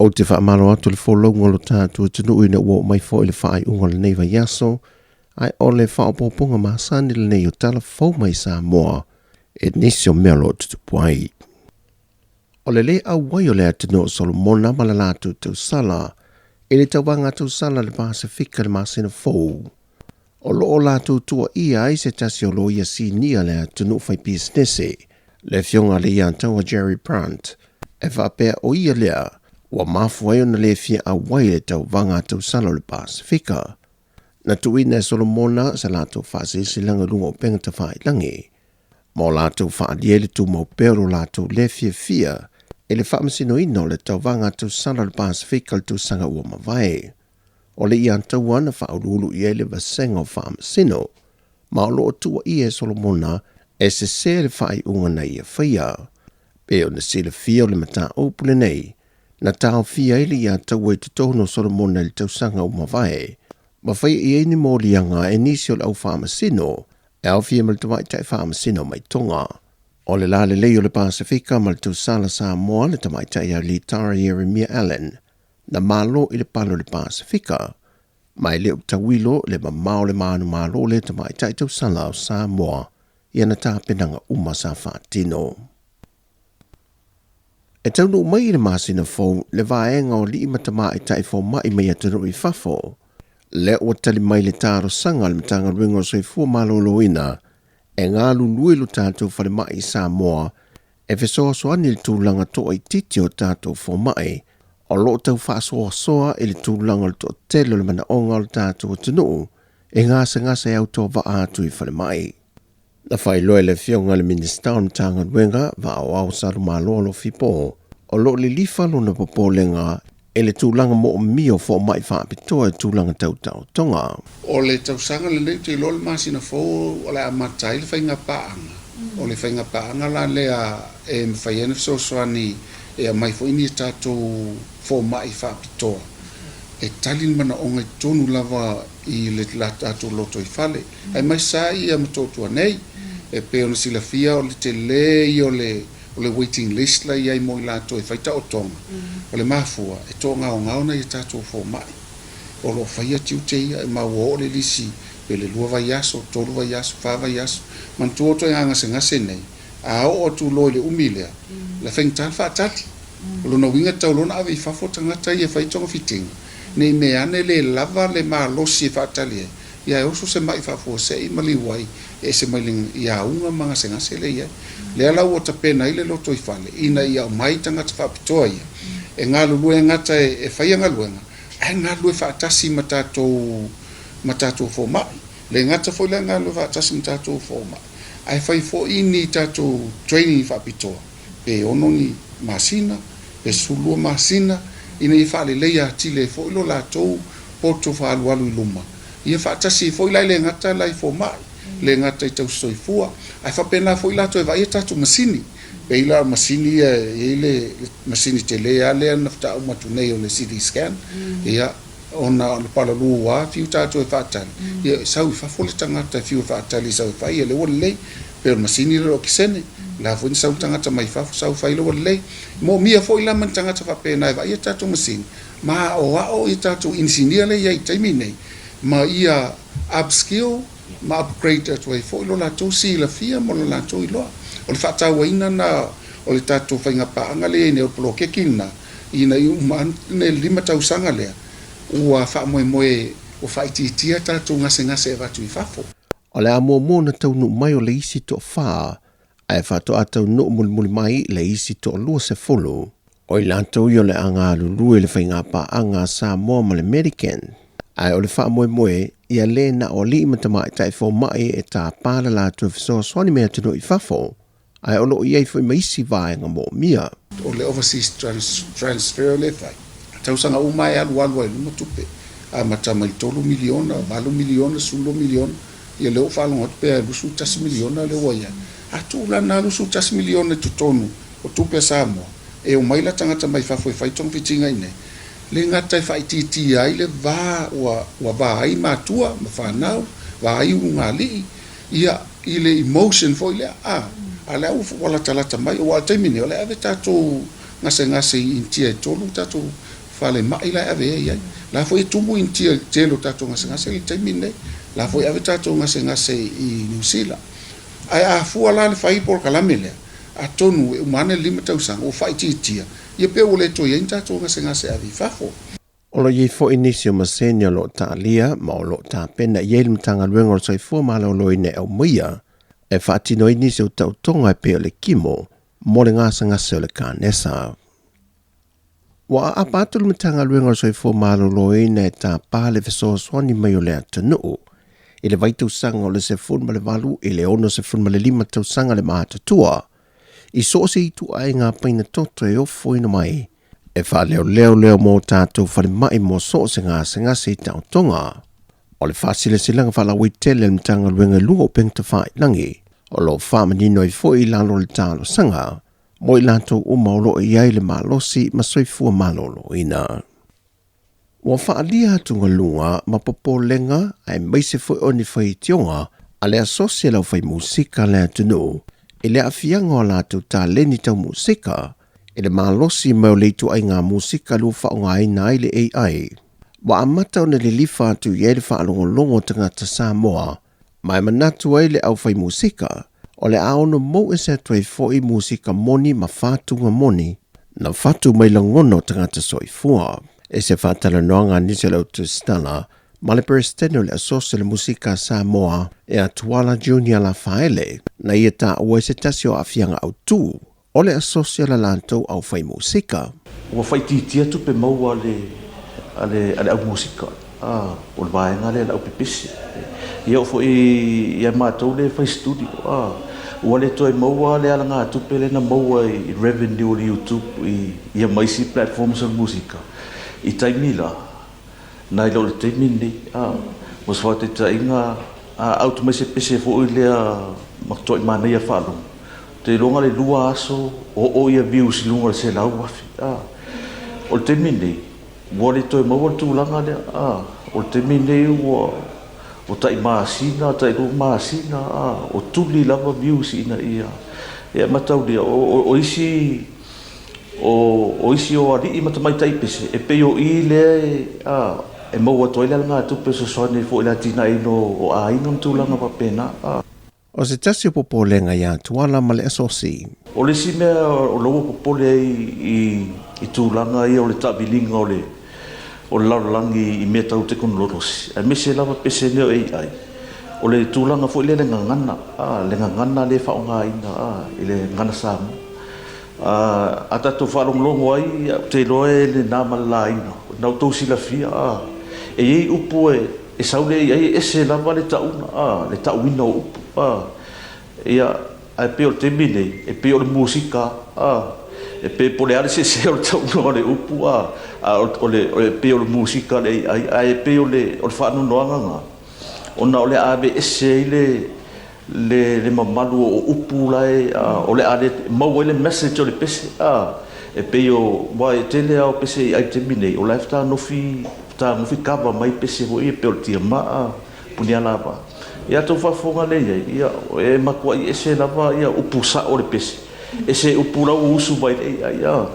O te whaamaro atu le wholonga lo tātua tunu ina ua mai fo le whaai unga le nei vai aso, ai o le whaopoponga maasani le nei o tala fau mai Samoa, e nisi o mea lo tutupuai. O le au wai o le atino o Solomona ma le lātu tau sala, e le tauwanga tau sala le Pasifika le masina fau. O lo o lātu tua ia ai se tasi o lo ia si nia le atino fai businesse, le fionga le ia taua Jerry Brandt, e whapea o ia lea, wa mafu ai ona le fia a wai le tau vanga tau sala le Pasifika. Na tuina e Solomona sa lato whaasisi langa lunga o penga ta whai langi. Ma o lato whaadia le tu mau pero lato le fia e le whaamasino ino le tau vanga tau sala le Pasifika le tu sanga ua mawai. O le ian tau wana whaurulu i ele vasenga o whaamasino. Ma o loo tua i e Solomona e se le whai unga na ia whaia. Pe o na sile fia o le mata opule nei. Na tau fia ili ia tau e tutono Solomona le tau sanga o mawai. Ma whai i eni mōlianga e nisi o le au whaamasino, e au fia ma le tawai tai whaamasino mai tonga. O le lale lei o le Pasifika ma le tau sala Samoa le tawai tai au Litara Jeremiah Allen, na malo i le palo le Pasifika, mai le utawilo le mamao le maanu malo le tawai tai tau sala o Samoa, ia na tāpenanga uma sa whaatino. E taunu mai le masina fau le vaenga o li imatama i tai fau mai mea tunu i fafo. Le o tali mai le taro sanga le matanga ringa o soifua maloloina, e ngā lului lo tātou whare mai i Samoa, e fesoa soani le tūlanga toa i titi o tātou fo mai, o lo tau whaasoa soa i le tūlanga le toa telo le mana onga lo tātou tunu, e ngasa e au toa wa atu i whare mai. Na whai loe le fionga le minista o matanga ringa, wa au saru malo lo fipo, o lo le lifa lo na popolenga, e le tūlanga mo o mio fo mai whaapitoa e tūlanga tau tonga. O le tausanga le nei te lol masina fo o le amatai le whainga paanga. O le whainga paanga la lea e mwhaiene fisosoani e a mai fo ini tātou fo mai whaapitoa. E talin mana o ngai tonu lava i le tātou loto i whale. Ai mai sa i a matotua nei, e pe ona sila fia o le te lei o le waiting list la iai mo i lato e whaita o tonga. O le mafua, e tō ngao na i tātou fō mai. O lo whaia tiu te ia, e maua o le lisi, pe le lua vai aso, tolu vai aso, wha vai aso. Man tu oto e ngase nei, a o tu loi le umilea, le whaing tāl wha tati. O lo na winga tau lona awe i whafo tangata i e whaitonga fitinga. Nei me ane le lava le maa losi e whaatali e. Ia e oso se mai whafo se i mali wai, e se mailing ia unga mga se ngase le ia. Le ala o ta pena i le loto i whale, ina ia mai tangata whapitoa ia. E ngā lulu e ngata e whaia ngā luenga. E ngā lulu e whaatasi ma tātou fō mai. Le ngata fo le ngā lulu e whaatasi ma tātou fō mai. Ai whai fo ini tātou training whapitoa. Pe onongi masina, pe sulua masina, ina i whaale leia tile fo ilo lātou poto whaalualu i luma. Ia whaatasi fo ilai le ngata lai fō mai. Le ngata i tau soifua. Ai whapena fo ilātou e vai e tātou masini. Pe ila masini e le masini te lea lea nafta au matu nei o le CT scan. Ia ona le pala lua fiu tātou e whaatali. Ia sau i whafole tangata fiu whaatali sau i whai e le wale lei. Pe o masini le o kisene. La fo ni sau tangata mai whafu sau whai le wale lei. Mo mia fo ila man tangata whapena e vai e tātou masini. Ma o ao i tātou insinia le iai taimi nei. Ma ia upskill, ma upgrade atu ai fo ilo lātou si la fia mo lo lātou iloa. O le whaatau ina na o le tātou whainga paanga lea ne o polo kekina ina i umane 5 tausanga lea ua wha moe o whaititia tātou ngase e watu i whafo. O le amua na taunu mai o le isi to whaa, ai whato a taunu muli mai le isi to lua se folo. O i lātou i o le anga lulu e le whainga paanga Samoa ma le American. Ai o le wha moe ia le na o li matama i tai fo mai e tā pāla lātou fisoa swani mea tino i whafo. Ai ono iai foi maisi vaenga mo mia. O le overseas transfer le fai. Tausanga umai alu e luma tupe. A matama i 3 miliona, 4 miliona, 10 miliona. Ia leo whalonga tupe a lusu 10 miliona le waia. A tūla na lusu 10 miliona tutonu o tupe Samoa. E o maila tangata mai whafo e whaitong fitinga ine. Le ngata i whaititi ai le vā ua vā ai mātua, ma whanau, vā ai unga li. Ia i le emotion fo i le a. Ale au wala talata mai o al taimini o le ave tātou ngase intia tolu tatou fale mai la ave ia la foi tumu intia telo tatou ngase le taimine la foi ave tatou ngase I New Zealand ai a fu la le fai por kalamele a tonu e mane lima tau sang o fai titia ia pe o le to ia tatou ngase ave fafo o lo ye fo inisio masenia lo talia ma o lo ta pena ye le mtanga luenga o soifua ma lo loine au muia e whaatino inisio tau tonga pe o le kimo mo le ngasa ngase o le kanesa. Wa a patu le mtanga luenga o soifua ma lo loine e ta pale feso swani mai o le atanu i le vai tausanga o le se fun ma le valu i le ono se fun ma le lima tausanga le maatatua I so se I tu ai ngā paina toto e ofo ina mai e wha leo mō tātou whare mai mō so se ngā se tau tonga. O le whasile silanga whala witele le mtanga luenga lunga o pengta whai langi, o lo whamanino I fo I lalo le tālo sanga, mo I lantou umaolo I ai le malosi ma soifua malolo ina. Wa whaalia tunga lunga ma popo lenga ai maise fo oni whai tionga a le asosia lau whai musika le atunu, I le afianga o lātou tā leni tau musika, e le malosi mai o leitu ai ngā musika lu whaonga ai nai le AI. Wa amata o na le lifa atu i ele whaalongolongo tangata Samoa, mai manatu ai le au whai musika, o le aono mo e se tuai foi musika moni ma whātunga moni, na whatu mai langono tangata soifua. E se whātala noanga nise lau tu stala, ma le peresteno le asosia le musika Samoa e a Tuala Junior la whaele, na ia tā ua se tasio a fianga au tū. O le asosia la lantou au whai musika. Ua whai titia tupe maua ale au musika. O le vaenga le au pepisi. Ia o fwoi ia mātou le whai studio. Ua le toi maua le ala ngā tupe le na maua I revenue o le YouTube ia maisi platforms o musika. I taimila. Na ilo le taimini. Mas whate ta inga auto maise pese fwoi lea maktoi mana ia whalungu. Te longa le lua aso o ia views lunga le se lau wafi. O le te mine, ua le toi maua tūlanga le, o le te mine o tai maasina, tai ru maasina, o tuli lava views ina ia. Ia matau lia, o isi o ari I matamai taipese, e peo I le, e maua toi le ngā tupe so soane fo ila tina ino o a ingam tūlanga pa pena. O se tasi popo lenga ia tuala ma le asosi. O le si mea o logo popole I tūlanga ia o le tabilinga o le laulangi I mea tau te konolorosi. E me se lava pese neo AI. O le tūlanga fo le ngangana. Le ngangana le whaonga ina. I le ngana samu. A tato whalonglongo ai te loe le nama la ina. Nau tau sila fia. E ei upu e saule ai e se lava le tauna. Le tauina o upu. Ia ai pe o te mine e pe o le musika e pe po le ale se o le tau le upu o le pe o le musika le ai pe o le whaanu noanga ona o le ave ese le mamalu o upu lai o le ale mau le message o le pese e pe o wai tele au pese ai te mine o lifetime no fi kava mai pese o e pe o tia ma punia lava ia tau whafonga le ia e makua I ese lava ia upu sa o le pese ese upu lau usu vai le ia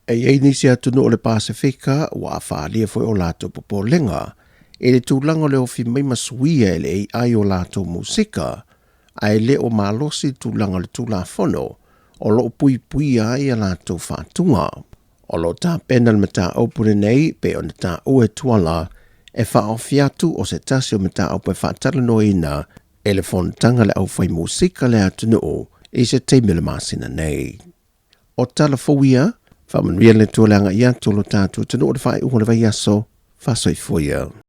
ei nisi atunu o le Pasifika wa whaalia foi o lato popo lenga e le tūlanga le ofi mai masuia e le AI o lato musika ai le o malosi tūlanga le tūla fono o lo pui ai a lato whātunga o lo tā pena le mata opure nei pe o na tā ue tuala e whaofiatu o se tasio mata au pe whaatala noina e le fontanga le au whai musika le atunu I se teimele masina nei. O tala fowia, whamanria le tualanga ia tolo tātua tunu o le whai ungo le vai aso, whasoi fuia.